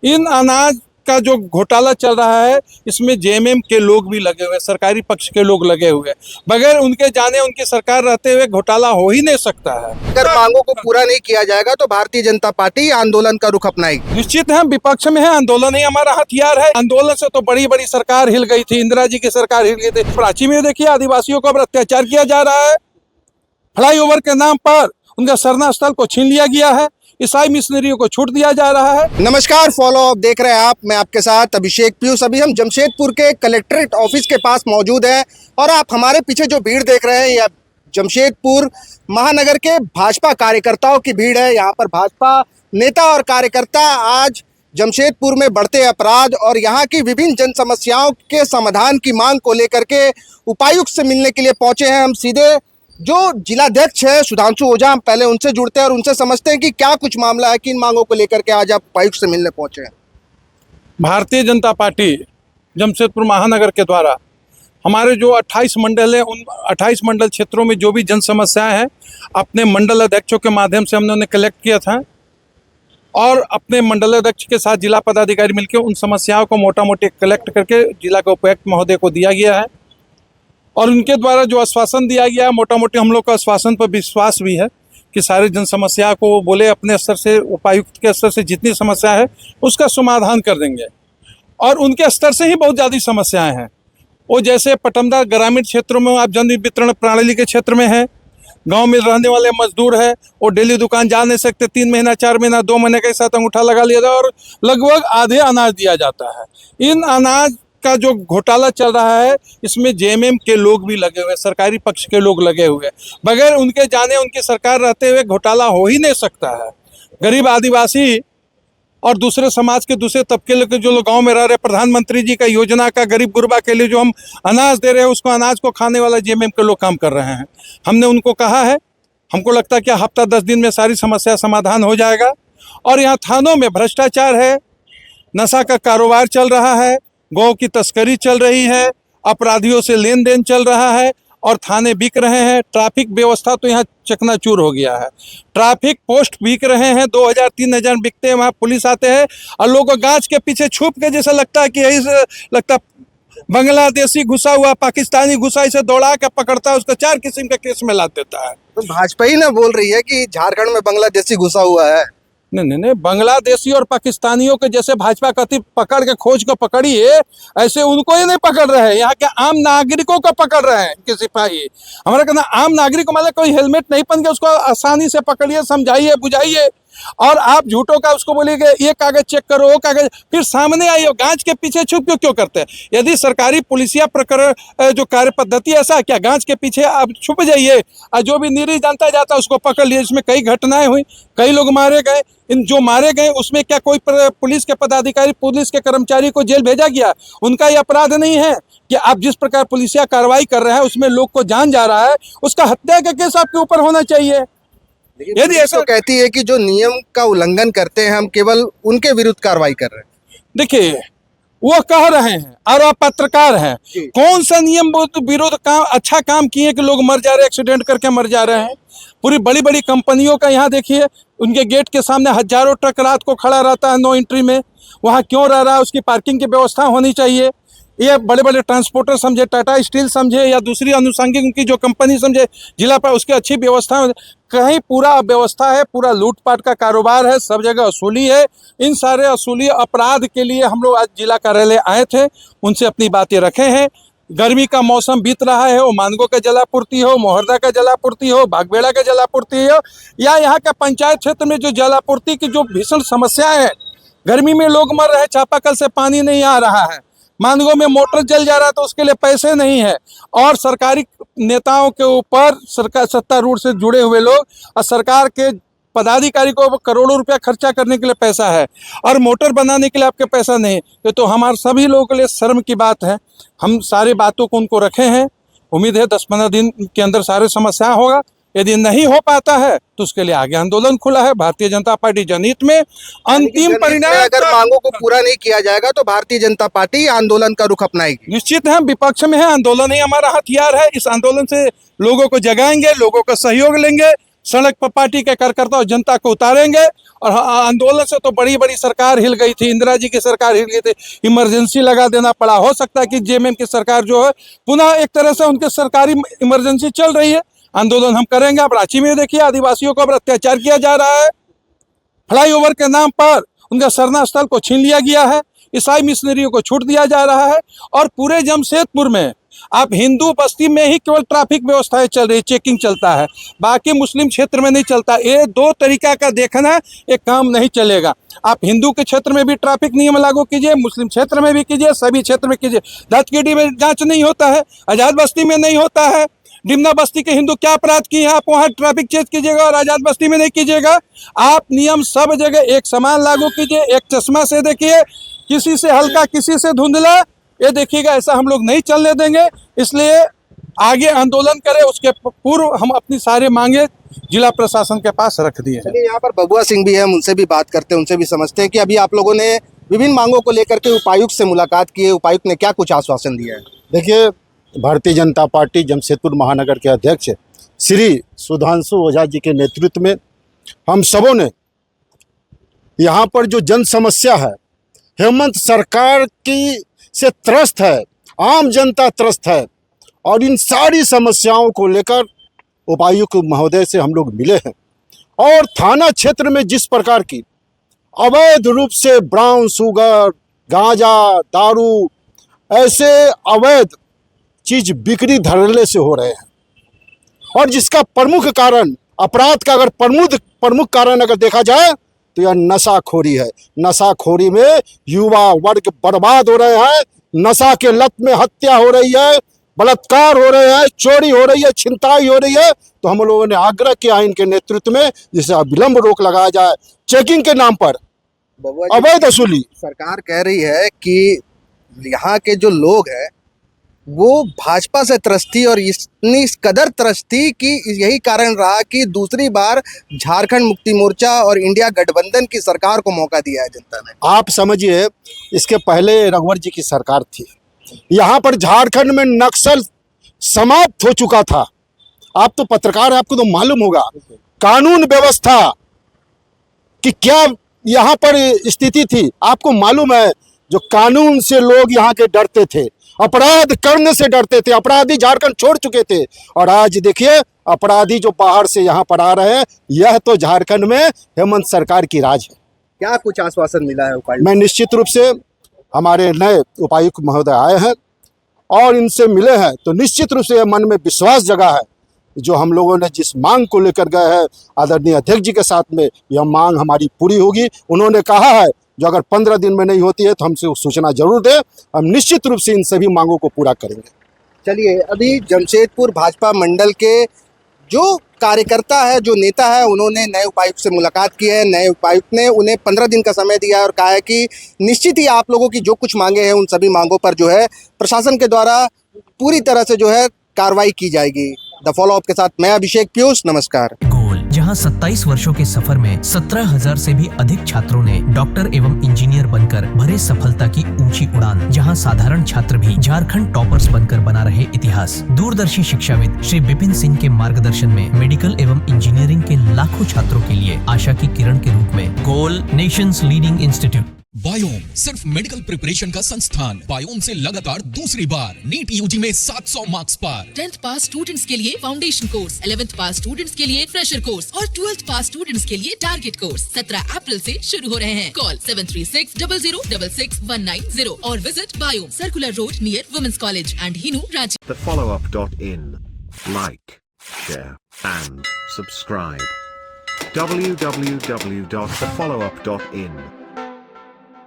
इन अनाज का जो घोटाला चल रहा है, इसमें जेएमएम के लोग भी लगे हुए हैं, सरकारी पक्ष के लोग लगे हुए हैं। बगैर उनके जाने उनकी सरकार रहते हुए घोटाला हो ही नहीं सकता है। अगर मांगों को पूरा नहीं किया जाएगा तो भारतीय जनता पार्टी आंदोलन का रुख अपनाएगी। निश्चित है, हम विपक्ष में है, आंदोलन ही हमारा हथियार है। आंदोलन से तो बड़ी बड़ी सरकार हिल गई थी, इंदिरा जी की सरकार हिल गई थी। प्राची में देखिए आदिवासियों को अब अत्याचार किया जा रहा है, फ्लाईओवर के नाम पर उनका सरना स्थल को छीन लिया गया है, ईसाई मिशनरियों को छूट दिया जा रहा है। नमस्कार, फॉलो अप देख रहे हैं आप। मैं आपके साथ अभिषेक पीयूष। अभी हम जमशेदपुर के कलेक्ट्रेट ऑफिस के पास मौजूद हैं और आप हमारे पीछे जो भीड़ देख रहे हैं यह जमशेदपुर महानगर के भाजपा कार्यकर्ताओं की भीड़ है। यहाँ पर भाजपा नेता और कार्यकर्ता आज जमशेदपुर में बढ़ते अपराध और यहाँ की विभिन्न जन समस्याओं के समाधान की मांग को लेकर के उपायुक्त से मिलने के लिए पहुंचे हैं। हम सीधे जो जिलाध्यक्ष है सुधांशु ओझा, हम पहले उनसे जुड़ते हैं और उनसे समझते हैं कि क्या कुछ मामला है, किन मांगों को लेकर के आज आप उपायुक्त से मिलने पहुंचे हैं। भारतीय जनता पार्टी जमशेदपुर महानगर के द्वारा हमारे जो 28 मंडल हैं, उन 28 मंडल क्षेत्रों में जो भी जन समस्याएं हैं, अपने मंडल अध्यक्षों के माध्यम से हमने उन्हें कलेक्ट किया था और अपने मंडल अध्यक्ष के साथ जिला पदाधिकारी मिलकर उन समस्याओं को मोटा मोटी कलेक्ट करके जिला के उपायुक्त महोदय को दिया गया है। और उनके द्वारा जो आश्वासन दिया गया है, मोटा मोटी हम लोग का आश्वासन पर विश्वास भी है कि सारी जन समस्या को वो बोले अपने स्तर से, उपायुक्त के स्तर से जितनी समस्या है उसका समाधान कर देंगे। और उनके स्तर से ही बहुत ज़्यादा समस्याएं हैं। वो जैसे पटमदा ग्रामीण क्षेत्रों में आप जन वितरण प्रणाली के क्षेत्र में है, गांव में रहने वाले मजदूर है, वो डेली दुकान जा नहीं सकते, 3 महीना 4 महीना 2 महीने के साथ अंगूठा लगा लिया जाए और लगभग आधे अनाज दिया जाता है। इन अनाज का जो घोटाला चल रहा है, इसमें जेएमएम के लोग भी लगे हुए हैं, सरकारी पक्ष के लोग लगे हुए हैं। बगैर उनके जाने उनकी सरकार रहते हुए घोटाला हो ही नहीं सकता है। गरीब आदिवासी और दूसरे समाज के दूसरे तबके के जो लोग गांव में रह रहे, प्रधानमंत्री जी का योजना का गरीब गुरबा के लिए जो हम अनाज दे रहे हैं, उसको अनाज को खाने वाला जेएमएम के लोग काम कर रहे हैं। हमने उनको कहा है, हमको लगता है कि हफ्ता 10 दिन में सारी समस्या समाधान हो जाएगा। और यहाँ थानों में भ्रष्टाचार है, नशा का कारोबार चल रहा है, गौ की तस्करी चल रही है, अपराधियों से लेन देन चल रहा है और थाने बिक रहे हैं। ट्रैफिक व्यवस्था तो यहाँ चकनाचूर हो गया है। ट्रैफिक पोस्ट बिक रहे हैं, 2000-3000 बिकते हैं, वहाँ पुलिस आते हैं और लोगों को गाछ के पीछे छुप के जैसा लगता है कि यही से लगता बांग्लादेशी घुसा हुआ, पाकिस्तानी घुसा, इसे दौड़ा के पकड़ता है, उसको 4 किस्म के केस में ला देता है। तो भाजपा ही ना बोल रही है कि झारखंड में बांग्लादेशी घुसा हुआ है। नहीं, बांग्लादेशी और पाकिस्तानियों के जैसे भाजपा कहती पकड़ के खोज को पकड़िए, ऐसे उनको ही नहीं पकड़ रहे हैं, यहाँ के आम नागरिकों को पकड़ रहे हैं कि सिपाही। हमारा कहना आम नागरिक मतलब कोई हेलमेट नहीं पहन के उसको आसानी से पकड़िए, समझाइए, बुझाइए। और आप झूठों का उसको बोलिए ये कागज चेक करो, वो कागज, फिर सामने आइए, गांच के पीछे छुप क्यों करते हैं? यदि सरकारी पुलिसिया प्रकरण जो कार्य पद्धति ऐसा है क्या, गांच के पीछे आप छुप जाइए और जो भी निर्दोष जानता जाता है उसको पकड़ लिए। इसमें कई घटनाएं हुई, कई लोग मारे गए। इन जो मारे गए उसमें क्या कोई पुलिस के पदाधिकारी, पुलिस के कर्मचारी को जेल भेजा गया? उनका ये अपराध नहीं है कि आप जिस प्रकार पुलिसिया कार्रवाई कर रहे हैं उसमें लोग को जान जा रहा है, उसका हत्या का केस आपके ऊपर होना चाहिए। यदि ऐसा कहती है कि जो नियम का उल्लंघन करते हैं हम केवल उनके विरुद्ध कार्रवाई कर रहे हैं। देखिए, वो कह रहे हैं और आप पत्रकार हैं, कौन सा नियम विरोध काम अच्छा काम किए कि लोग मर जा रहे हैं, एक्सीडेंट करके मर जा रहे हैं? पूरी बड़ी बड़ी कंपनियों का यहाँ देखिए, उनके गेट के सामने हजारों ट्रक रात को खड़ा रहता है नो एंट्री में। वहाँ क्यों रह रहा है? उसकी पार्किंग की व्यवस्था होनी चाहिए। ये बड़े बड़े ट्रांसपोर्टर समझे, टाटा स्टील समझे या दूसरी अनुषंगिक उनकी जो कंपनी समझे, जिला पर उसकी अच्छी व्यवस्था, कहीं पूरा अव्यवस्था है, पूरा लूटपाट का कारोबार है, सब जगह वसूली है। इन सारे वसूली अपराध के लिए हम लोग आज जिला कार्यालय आए थे, उनसे अपनी बातें रखे हैं। गर्मी का मौसम बीत रहा है, वो मानगो का जलापूर्ति हो, मोहर्दा का जलापूर्ति हो, बागबेड़ा का जलापूर्ति हो, या यहाँ का पंचायत क्षेत्र में जो जलापूर्ति की जो भीषण समस्याएं है, गर्मी में लोग मर रहे हैं, चापाकल से पानी नहीं आ रहा है, मानगो में मोटर जल जा रहा है तो उसके लिए पैसे नहीं है। और सरकारी नेताओं के ऊपर सरकार सत्तारूढ़ से जुड़े हुए लोग और सरकार के पदाधिकारी को करोड़ों रुपया खर्चा करने के लिए पैसा है और मोटर बनाने के लिए आपके पैसा नहीं। ये तो हमारे सभी लोगों के लिए शर्म की बात है। हम सारी बातों को उनको रखे हैं, उम्मीद है 10-15 दिन के अंदर सारे समस्या होगा। यदि नहीं हो पाता है तो उसके लिए आगे आंदोलन खुला है। भारतीय जनता पार्टी जनहित में अंतिम परिणाम, अगर मांगों को पूरा नहीं किया जाएगा तो भारतीय जनता पार्टी आंदोलन का रुख अपनाएगी। निश्चित है, हम विपक्ष में है, आंदोलन ही हमारा हथियार है। इस आंदोलन से लोगों को जगाएंगे, लोगों का सहयोग लेंगे, सड़क पर पार्टी के कार्यकर्ता और जनता को उतारेंगे। और आंदोलन से तो बड़ी बड़ी सरकार हिल गई थी, इंदिरा जी की सरकार हिल गई थी, इमरजेंसी लगा देना पड़ा। हो सकता है कि जेएमएम की सरकार जो है पुनः एक तरह से उनकी सरकारी इमरजेंसी चल रही है। आंदोलन हम करेंगे। अब रांची में देखिए आदिवासियों को अब अत्याचार किया जा रहा है, फ्लाईओवर के नाम पर उनका सरना स्थल को छीन लिया गया है, ईसाई मिशनरियों को छूट दिया जा रहा है। और पूरे जमशेदपुर में आप हिंदू बस्ती में ही केवल ट्रैफिक व्यवस्थाएं चल रही, चेकिंग चलता है, बाकी मुस्लिम क्षेत्र में नहीं चलता। ये दो तरीका का देखना, ये काम नहीं चलेगा। आप हिंदू के क्षेत्र में भी ट्रैफिक नियम लागू कीजिए, मुस्लिम क्षेत्र में भी कीजिए, सभी क्षेत्र में कीजिए। दत्तगिरी में जांच नहीं होता है, आजाद बस्ती में नहीं होता है, डिमना बस्ती के हिंदू क्या अपराध किए हैं आप वहाँ ट्रैफिक चेक कीजिएगा और आजाद बस्ती में नहीं कीजिएगा। आप नियम सब जगह एक समान लागू कीजिए, एक चश्मा से देखिए, किसी से हल्का किसी से धुंधला, ये देखिएगा, ऐसा हम लोग नहीं चलने देंगे। इसलिए आगे आंदोलन करें, उसके पूर्व हम अपनी सारी मांगे जिला प्रशासन के पास रख दिए हैं। चलिए यहाँ पर बबुआ सिंह भी है, हम उनसे भी बात करते हैं, उनसे भी समझते हैं कि अभी आप लोगों ने विभिन्न मांगों को लेकर के उपायुक्त से मुलाकात की है, उपायुक्त ने क्या कुछ आश्वासन दिया है? देखिए, भारतीय जनता पार्टी जमशेदपुर महानगर के अध्यक्ष श्री सुधांशु ओझा जी के नेतृत्व में हम सबों ने यहाँ पर जो जन समस्या है, हेमंत सरकार की से त्रस्त है, आम जनता त्रस्त है, और इन सारी समस्याओं को लेकर उपायुक्त महोदय से हम लोग मिले हैं। और थाना क्षेत्र में जिस प्रकार की अवैध रूप से ब्राउन शुगर, गांजा, दारू, ऐसे अवैध चीज बिक्री धड़ल्ले से हो रहे हैं, और जिसका प्रमुख कारण अपराध का अगर प्रमुख कारण अगर देखा जाए तो यह नशाखोरी है। नशाखोरी में युवा वर्ग बर्बाद हो रहे हैं, नशा के लत में हत्या हो रही है, बलात्कार हो रहे हैं, चोरी हो रही है, छिनताई हो रही है। तो हम लोगों ने आग्रह किया इनके नेतृत्व में जिसे अविलंब रोक लगाया जाए। चेकिंग के नाम पर अवैध वसूली, सरकार कह रही है कि यहाँ के जो लोग हैं वो भाजपा से त्रस्त थी, और इतनी कदर त्रस्त थी कि यही कारण रहा कि दूसरी बार झारखंड मुक्ति मोर्चा और इंडिया गठबंधन की सरकार को मौका दिया है जनता ने। आप समझिए, इसके पहले रघुवर जी की सरकार थी, यहाँ पर झारखंड में नक्सल समाप्त हो चुका था। आप तो पत्रकार हैं, आपको तो मालूम होगा कानून व्यवस्था कि क्या यहाँ पर स्थिति थी। आपको मालूम है, जो कानून से लोग यहाँ के डरते थे, अपराध करने से डरते थे, अपराधी झारखंड छोड़ चुके थे। और आज देखिए, अपराधी जो बाहर से यहाँ पर आ रहे हैं, यह तो झारखंड में हेमंत सरकार की राज है। क्या कुछ आश्वासन मिला है उपायुक्त? मैं निश्चित रूप से, हमारे नए उपायुक्त महोदय आए हैं और इनसे मिले हैं, तो निश्चित रूप से मन में विश्वास जगा है। जो हम लोगों ने जिस मांग को लेकर गए हैं आदरणीय अध्यक्ष जी के साथ में, यह मांग हमारी पूरी होगी। उन्होंने कहा है जो अगर 15 दिन में नहीं होती है तो हमसे सूचना जरूर दें, हम निश्चित रूप से इन सभी मांगों को पूरा करेंगे। चलिए, अभी जमशेदपुर भाजपा मंडल के जो कार्यकर्ता है, जो नेता है, उन्होंने नए उपायुक्त से मुलाकात की है। नए उपायुक्त ने उन्हें 15 दिन का समय दिया है और कहा है कि निश्चित ही आप लोगों की जो कुछ मांगे हैं उन सभी मांगों पर जो है प्रशासन के द्वारा पूरी तरह से जो है कार्रवाई की जाएगी। द फॉलोअप के साथ मैं अभिषेक पीयूष, नमस्कार। जहां 27 वर्षों के सफर में 17,000 से भी अधिक छात्रों ने डॉक्टर एवं इंजीनियर बनकर भरे सफलता की ऊंची उड़ान, जहां साधारण छात्र भी झारखंड टॉपर्स बनकर बना रहे इतिहास। दूरदर्शी शिक्षाविद श्री विपिन सिंह के मार्गदर्शन में मेडिकल एवं इंजीनियरिंग के लाखों छात्रों के लिए आशा की किरण के रूप में गोल, नेशंस लीडिंग इंस्टीट्यूट। बायोम सिर्फ मेडिकल प्रिपरेशन का संस्थान। बायोम से लगातार दूसरी बार नीट यूजी में 700 मार्क्स पार। 10th पास स्टूडेंट्स के लिए फाउंडेशन कोर्स, 11th पास स्टूडेंट्स के लिए फ्रेशर कोर्स और 12th पास स्टूडेंट्स के लिए टारगेट कोर्स 17 अप्रैल से शुरू हो रहे हैं। कॉल 7360066190 और visit Biome, circular road near women's college and Hinoo, Ranchi. thefollowup.in. Like, share and subscribe. www.thefollowup.in